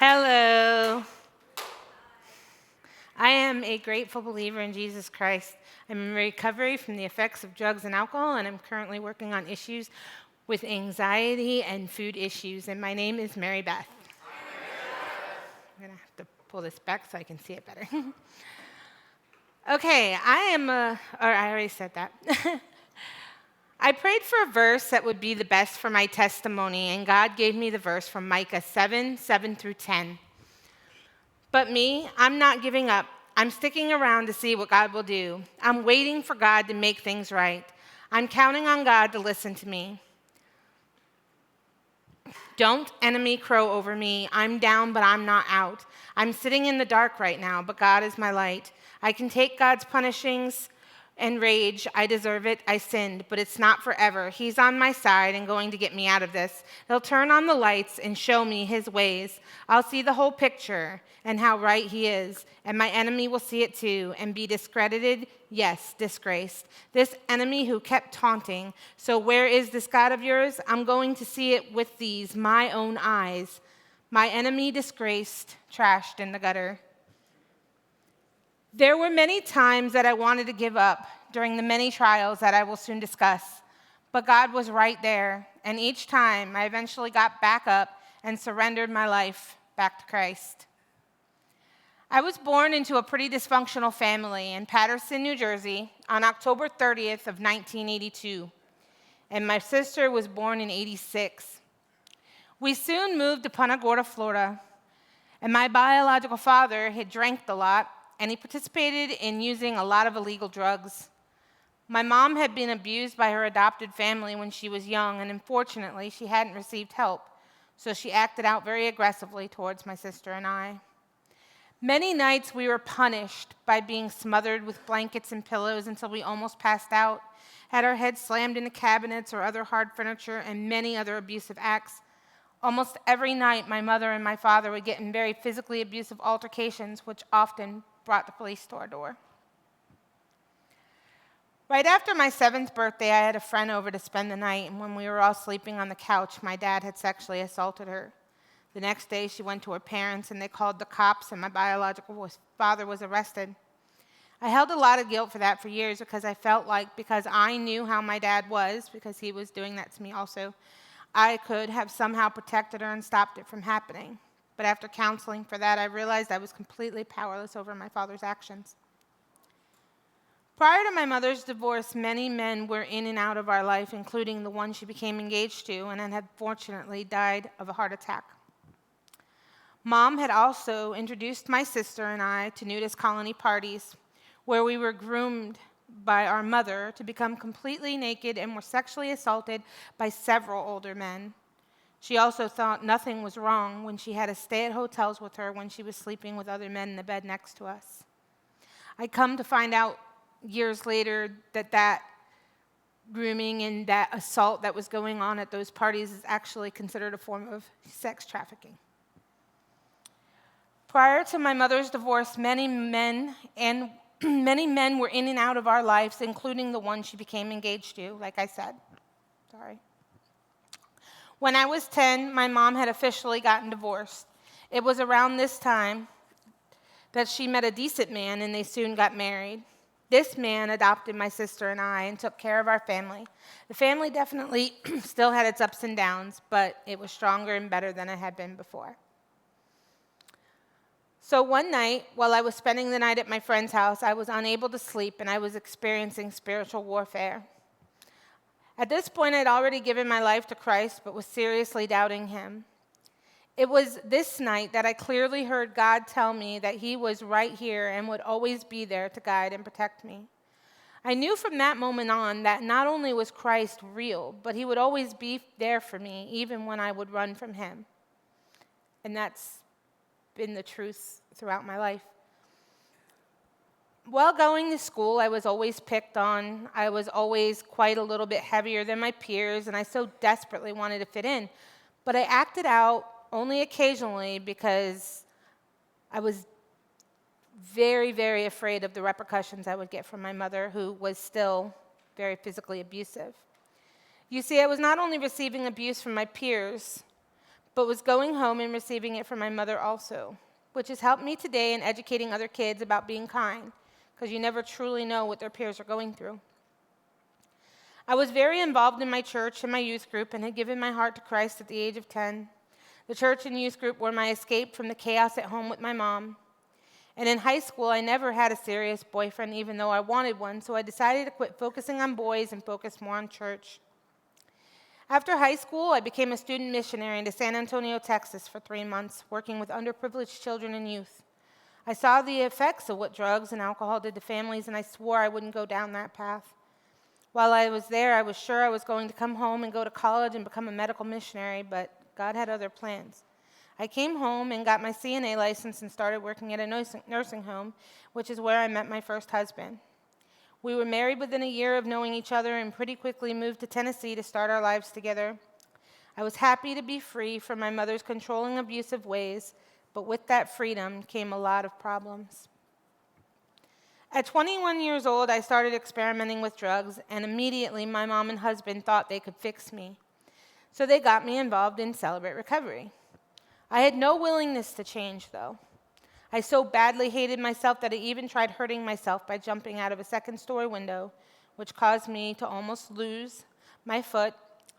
Hello. I am a grateful believer in Jesus Christ. I'm in recovery from the effects of drugs and alcohol, and I'm currently working on issues with anxiety and food issues. And my name is Maribeth. I'm going to have to pull this back so I can see it better. Okay, I already said that. I prayed for a verse that would be the best for my testimony, and God gave me the verse from Micah 7 through 10. But me, I'm not giving up. I'm sticking around to see what God will do. I'm waiting for God to make things right. I'm counting on God to listen to me. Don't enemy crow over me. I'm down, but I'm not out. I'm sitting in the dark right now, but God is my light. I can take God's punishings and rage. I deserve it. I sinned, but it's not forever. He's on my side and going to get me out of this. He'll turn on the lights and show me his ways. I'll see the whole picture and how right he is, and my enemy will see it too and be discredited, yes, disgraced. This enemy who kept taunting, so where is this God of yours? I'm going to see it with these, my own eyes. My enemy disgraced, trashed in the gutter. There were many times that I wanted to give up during the many trials that I will soon discuss, but God was right there, and each time I eventually got back up and surrendered my life back to Christ. I was born into a pretty dysfunctional family in Paterson, New Jersey on October 30th of 1982, and my sister was born in 86. We soon moved to Punta Gorda, Florida, and my biological father had drank a lot, and he participated in using a lot of illegal drugs. My mom had been abused by her adopted family when she was young, and unfortunately, she hadn't received help, so she acted out very aggressively towards my sister and I. Many nights we were punished by being smothered with blankets and pillows until we almost passed out, had our heads slammed into cabinets or other hard furniture, and many other abusive acts. Almost every night, my mother and my father would get in very physically abusive altercations, which often brought the police to our door. Right after my 7th birthday, I had a friend over to spend the night, and when we were all sleeping on the couch, my dad had sexually assaulted her. The next day, she went to her parents, and they called the cops, and my biological father was arrested. I held a lot of guilt for that for years because I felt like because I knew how my dad was, because he was doing that to me also, I could have somehow protected her and stopped it from happening. But after counseling for that, I realized I was completely powerless over my father's actions. Prior to my mother's divorce, many men were in and out of our life, including the one she became engaged to and had fortunately died of a heart attack. Mom had also introduced my sister and I to nudist colony parties where we were groomed by our mother to become completely naked and were sexually assaulted by several older men. She also thought nothing was wrong when she had to stay at hotels with her when she was sleeping with other men in the bed next to us. I come to find out years later that grooming and that assault that was going on at those parties is actually considered a form of sex trafficking. Prior to my mother's divorce, many men were in and out of our lives, including the one she became engaged to, like I said. Sorry. When I was 10, my mom had officially gotten divorced. It was around this time that she met a decent man, and they soon got married. This man adopted my sister and I and took care of our family. The family definitely still had its ups and downs, but it was stronger and better than it had been before. So one night, while I was spending the night at my friend's house, I was unable to sleep, and I was experiencing spiritual warfare. At this point, I'd already given my life to Christ, but was seriously doubting him. It was this night that I clearly heard God tell me that he was right here and would always be there to guide and protect me. I knew from that moment on that not only was Christ real, but he would always be there for me, even when I would run from him. And that's been the truth throughout my life. While going to school, I was always picked on. I was always quite a little bit heavier than my peers, and I so desperately wanted to fit in. But I acted out only occasionally because I was very, very afraid of the repercussions I would get from my mother, who was still very physically abusive. You see, I was not only receiving abuse from my peers, but was going home and receiving it from my mother also, which has helped me today in educating other kids about being kind, because you never truly know what their peers are going through. I was very involved in my church and my youth group and had given my heart to Christ at the age of 10. The church and youth group were my escape from the chaos at home with my mom. And in high school, I never had a serious boyfriend, even though I wanted one, so I decided to quit focusing on boys and focus more on church. After high school, I became a student missionary to San Antonio, Texas for 3 months, working with underprivileged children and youth. I saw the effects of what drugs and alcohol did to families, and I swore I wouldn't go down that path. While I was there, I was sure I was going to come home and go to college and become a medical missionary, but God had other plans. I came home and got my CNA license and started working at a nursing home, which is where I met my first husband. We were married within a year of knowing each other and pretty quickly moved to Tennessee to start our lives together. I was happy to be free from my mother's controlling, abusive ways, but with that freedom came a lot of problems. At 21 years old, I started experimenting with drugs, and immediately my mom and husband thought they could fix me. So they got me involved in Celebrate Recovery. I had no willingness to change, though. I so badly hated myself that I even tried hurting myself by jumping out of a second-story window, which caused me to almost lose my foot,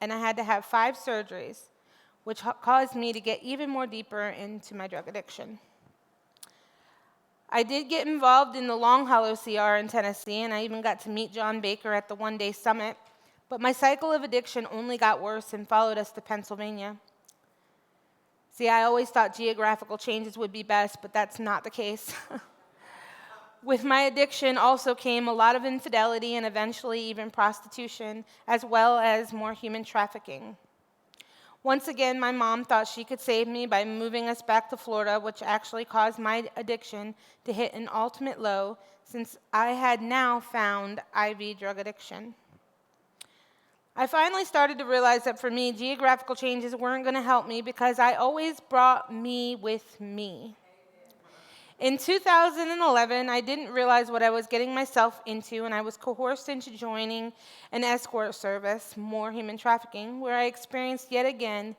and I had to have 5 surgeries, which caused me to get even more deeper into my drug addiction. I did get involved in the Long Hollow CR in Tennessee, and I even got to meet John Baker at the one-day summit, but my cycle of addiction only got worse and followed us to Pennsylvania. See, I always thought geographical changes would be best, but that's not the case. With my addiction also came a lot of infidelity and eventually even prostitution, as well as more human trafficking. Once again, my mom thought she could save me by moving us back to Florida, which actually caused my addiction to hit an ultimate low, since I had now found IV drug addiction. I finally started to realize that for me, geographical changes weren't going to help me because I always brought me with me. In 2011, I didn't realize what I was getting myself into, and I was coerced into joining an escort service, more human trafficking, where I experienced yet again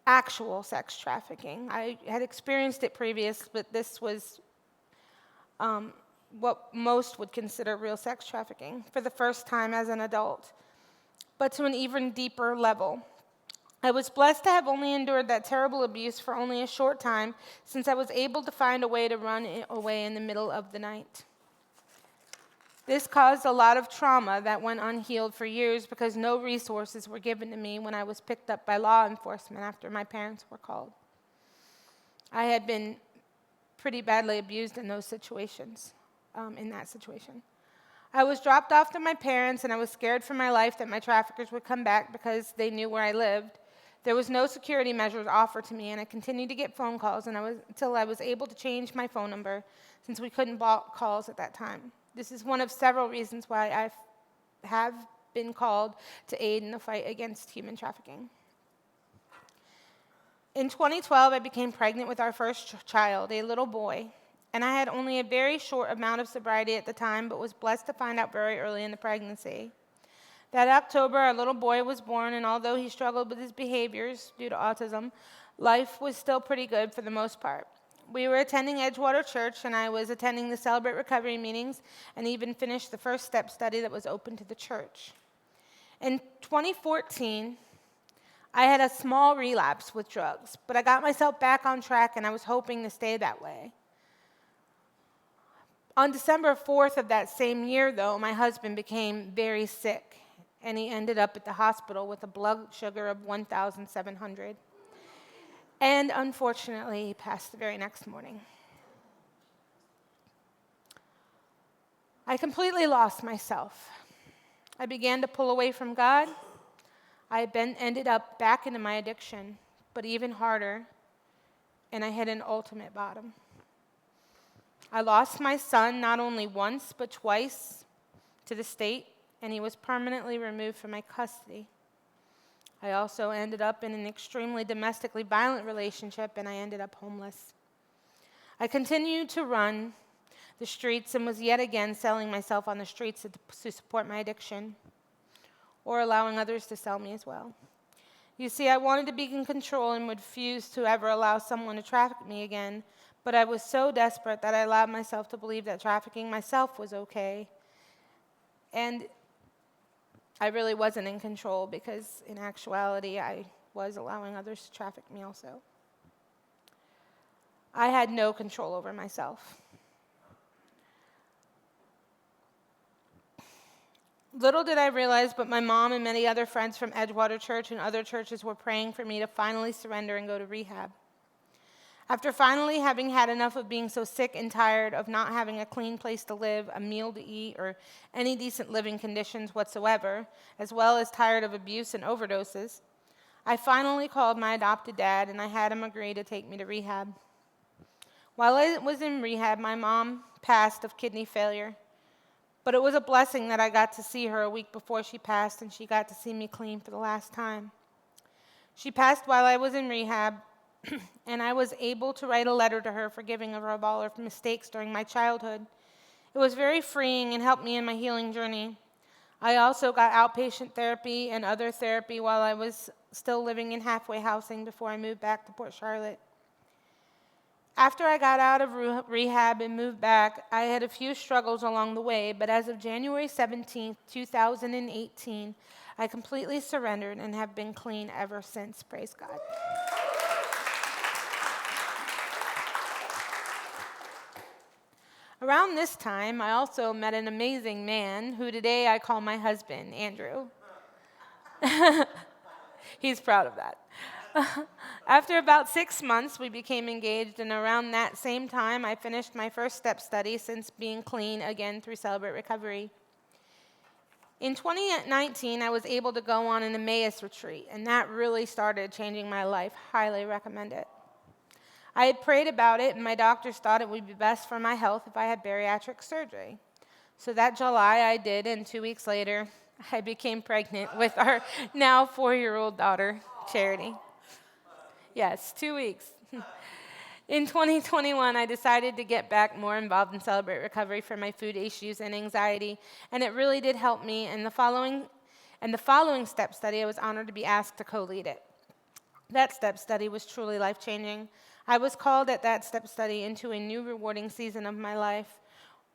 actual sex trafficking. I had experienced it previous, but this was what most would consider real sex trafficking for the first time as an adult, but to an even deeper level. I was blessed to have only endured that terrible abuse for only a short time, since I was able to find a way to run away in the middle of the night. This caused a lot of trauma that went unhealed for years because no resources were given to me when I was picked up by law enforcement after my parents were called. I had been pretty badly abused in those situations, in that situation. I was dropped off to my parents, and I was scared for my life that my traffickers would come back because they knew where I lived. There was no security measures offered to me, and I continued to get phone calls until I was able to change my phone number, since we couldn't block calls at that time. This is one of several reasons why I have been called to aid in the fight against human trafficking. In 2012, I became pregnant with our first child, a little boy, and I had only a very short amount of sobriety at the time, but was blessed to find out very early in the pregnancy. That October, our little boy was born, and although he struggled with his behaviors due to autism, life was still pretty good for the most part. We were attending Edgewater Church, and I was attending the Celebrate Recovery meetings, and even finished the first step study that was open to the church. In 2014, I had a small relapse with drugs, but I got myself back on track, and I was hoping to stay that way. On December 4th of that same year, though, my husband became very sick, and he ended up at the hospital with a blood sugar of 1,700. And unfortunately, he passed the very next morning. I completely lost myself. I began to pull away from God. I ended up back into my addiction, but even harder, and I hit an ultimate bottom. I lost my son not only once, but twice to the state, and he was permanently removed from my custody. I also ended up in an extremely domestically violent relationship, and I ended up homeless. I continued to run the streets and was yet again selling myself on the streets to support my addiction, or allowing others to sell me as well. You see, I wanted to be in control and would refuse to ever allow someone to traffic me again, but I was so desperate that I allowed myself to believe that trafficking myself was okay. And I really wasn't in control because, in actuality, I was allowing others to traffic me also. I had no control over myself. Little did I realize, but my mom and many other friends from Edgewater Church and other churches were praying for me to finally surrender and go to rehab. After finally having had enough of being so sick and tired of not having a clean place to live, a meal to eat, or any decent living conditions whatsoever, as well as tired of abuse and overdoses, I finally called my adopted dad and I had him agree to take me to rehab. While I was in rehab, my mom passed of kidney failure. But it was a blessing that I got to see her a week before she passed, and she got to see me clean for the last time. She passed while I was in rehab, and I was able to write a letter to her forgiving her of all her mistakes during my childhood. It was very freeing and helped me in my healing journey. I also got outpatient therapy and other therapy while I was still living in halfway housing before I moved back to Port Charlotte. After I got out of rehab and moved back, I had a few struggles along the way, but as of January 17, 2018, I completely surrendered and have been clean ever since. Praise God. Around this time, I also met an amazing man who today I call my husband, Andrew. He's proud of that. After about 6 months, we became engaged, and around that same time, I finished my first step study since being clean again through Celebrate Recovery. In 2019, I was able to go on an Emmaus retreat, and that really started changing my life. Highly recommend it. I had prayed about it, and my doctors thought it would be best for my health if I had bariatric surgery. So that July I did, and 2 weeks later, I became pregnant with our now 4-year-old daughter, Charity. Yes, 2 weeks. In 2021, I decided to get back more involved in Celebrate Recovery for my food issues and anxiety, and it really did help me. And the following step study, I was honored to be asked to co-lead it. That step study was truly life-changing. I was called at that step study into a new rewarding season of my life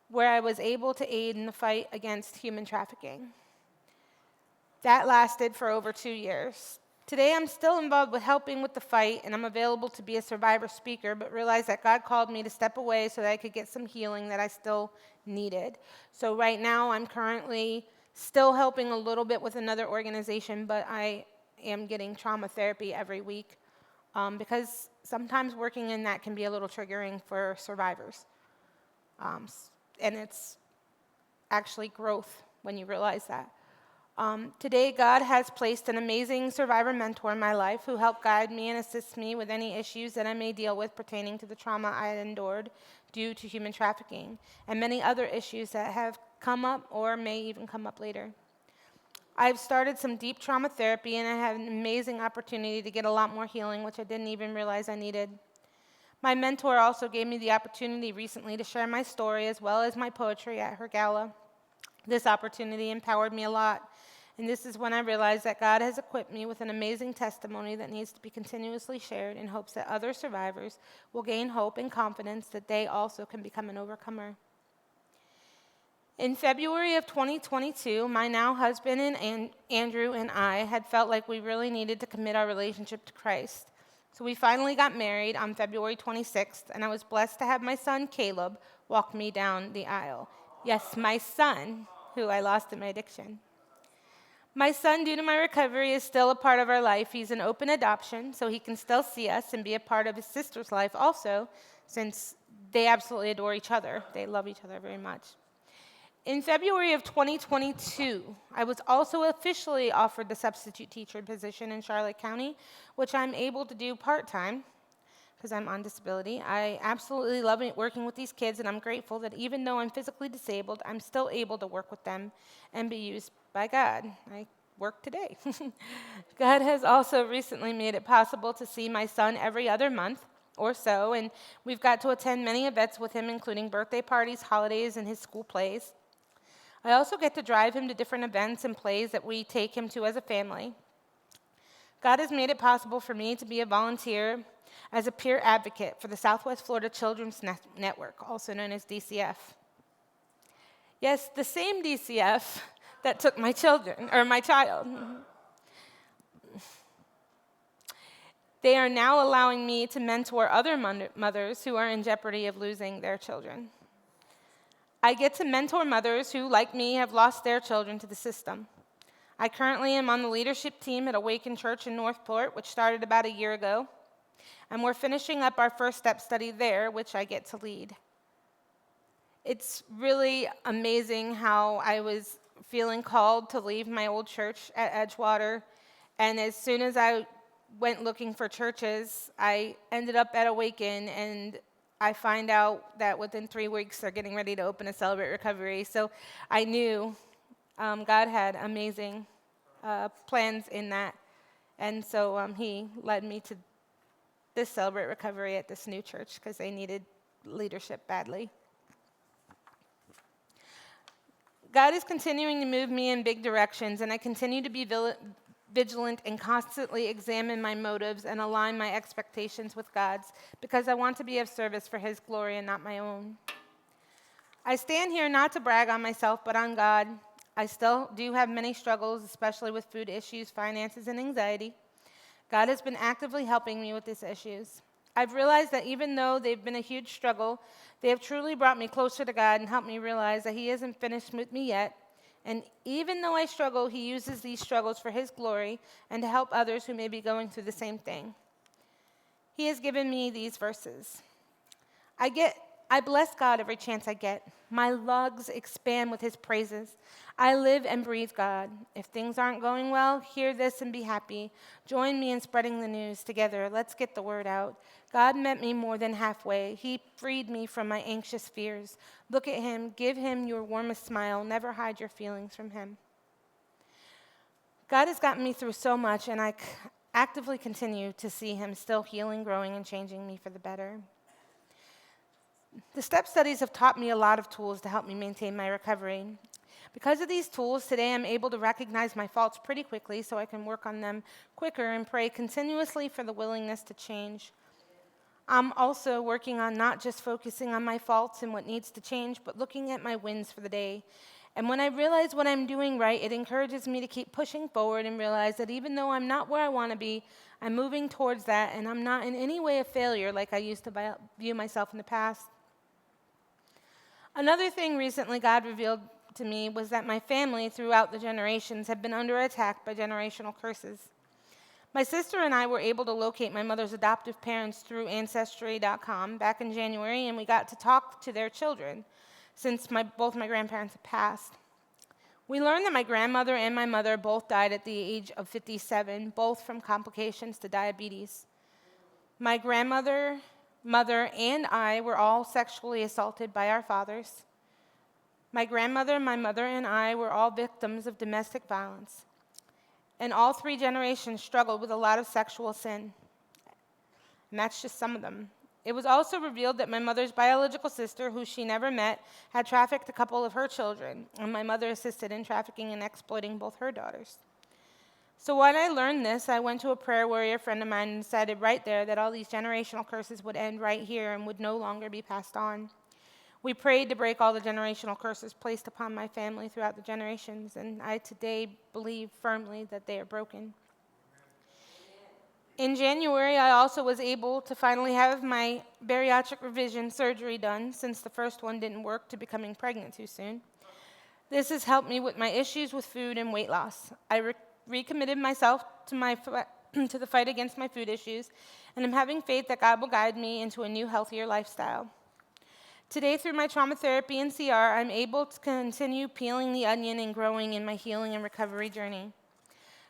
where I was able to aid in the fight against human trafficking. That lasted for over 2 years. Today, I'm still involved with helping with the fight, and I'm available to be a survivor speaker, but realized that God called me to step away so that I could get some healing that I still needed. So right now, I'm currently still helping a little bit with another organization, but I am getting trauma therapy every week because sometimes working in that can be a little triggering for survivors. And it's actually growth when you realize that. Today, God has placed an amazing survivor mentor in my life who helped guide me and assist me with any issues that I may deal with pertaining to the trauma I had endured due to human trafficking and many other issues that have come up or may even come up later. I've started some deep trauma therapy, and I had an amazing opportunity to get a lot more healing, which I didn't even realize I needed. My mentor also gave me the opportunity recently to share my story as well as my poetry at her gala. This opportunity empowered me a lot, and this is when I realized that God has equipped me with an amazing testimony that needs to be continuously shared in hopes that other survivors will gain hope and confidence that they also can become an overcomer. In February of 2022, my now husband and Andrew and I had felt like we really needed to commit our relationship to Christ. So we finally got married on February 26th, and I was blessed to have my son, Caleb, walk me down the aisle. Yes, my son, who I lost in my addiction. My son, due to my recovery, is still a part of our life. He's an open adoption, so he can still see us and be a part of his sister's life also, since they absolutely adore each other. They love each other very much. In February of 2022, I was also officially offered the substitute teacher position in Charlotte County, which I'm able to do part-time because I'm on disability. I absolutely love working with these kids, and I'm grateful that even though I'm physically disabled, I'm still able to work with them and be used by God. I work today. God has also recently made it possible to see my son every other month or so, and we've got to attend many events with him, including birthday parties, holidays, and his school plays. I also get to drive him to different events and plays that we take him to as a family. God has made it possible for me to be a volunteer as a peer advocate for the Southwest Florida Children's Network, also known as DCF. Yes, the same DCF that took my child. They are now allowing me to mentor other mothers who are in jeopardy of losing their children. I get to mentor mothers who, like me, have lost their children to the system. I currently am on the leadership team at Awaken Church in Northport, which started about a year ago, and we're finishing up our first step study there, which I get to lead. It's really amazing how I was feeling called to leave my old church at Edgewater, and as soon as I went looking for churches, I ended up at Awaken, and I find out that within 3 weeks they're getting ready to open a Celebrate Recovery. So I knew God had amazing plans in that, and so he led me to this Celebrate Recovery at this new church because they needed leadership badly. God is continuing to move me in big directions, and I continue to be vigilant and constantly examine my motives and align my expectations with God's, because I want to be of service for his glory and not my own. I stand here not to brag on myself, but on God. I still do have many struggles, especially with food issues, finances, and anxiety. God has been actively helping me with these issues. I've realized that even though they've been a huge struggle, they have truly brought me closer to God and helped me realize that he isn't finished with me yet. And even though I struggle, he uses these struggles for his glory and to help others who may be going through the same thing. He has given me these verses. I bless God every chance I get. My lungs expand with his praises. I live and breathe God. If things aren't going well, hear this and be happy. Join me in spreading the news together. Let's get the word out. God met me more than halfway. He freed me from my anxious fears. Look at him. Give him your warmest smile. Never hide your feelings from him. God has gotten me through so much, and I actively continue to see him still healing, growing, and changing me for the better. The step studies have taught me a lot of tools to help me maintain my recovery. Because of these tools, today I'm able to recognize my faults pretty quickly so I can work on them quicker and pray continuously for the willingness to change. I'm also working on not just focusing on my faults and what needs to change, but looking at my wins for the day. And when I realize what I'm doing right, it encourages me to keep pushing forward and realize that even though I'm not where I want to be, I'm moving towards that, and I'm not in any way a failure like I used to view myself in the past. Another thing recently God revealed to me was that my family throughout the generations have been under attack by generational curses. My sister and I were able to locate my mother's adoptive parents through Ancestry.com back in January, and we got to talk to their children since both my grandparents had passed. We learned that my grandmother and my mother both died at the age of 57, both from complications to diabetes. My grandmother, mother, and I were all sexually assaulted by our fathers. My grandmother, my mother, and I were all victims of domestic violence. And all 3 generations struggled with a lot of sexual sin. And that's just some of them. It was also revealed that my mother's biological sister, who she never met, had trafficked a couple of her children, and my mother assisted in trafficking and exploiting both her daughters. So when I learned this, I went to a prayer warrior friend of mine and decided right there that all these generational curses would end right here and would no longer be passed on. We prayed to break all the generational curses placed upon my family throughout the generations, and I today believe firmly that they are broken. In January, I also was able to finally have my bariatric revision surgery done, since the first one didn't work to becoming pregnant too soon. This has helped me with my issues with food and weight loss. I recommitted myself to the fight against my food issues, and I'm having faith that God will guide me into a new, healthier lifestyle. Today, through my trauma therapy and CR, I'm able to continue peeling the onion and growing in my healing and recovery journey.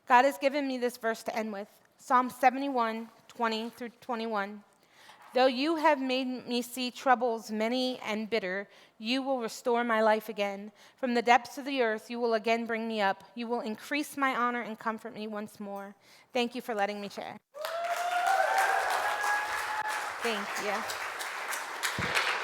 God has given me this verse to end with, Psalm 71, 20 through 21. Though you have made me see troubles many and bitter, you will restore my life again. From the depths of the earth, you will again bring me up. You will increase my honor and comfort me once more. Thank you for letting me share. Thank you.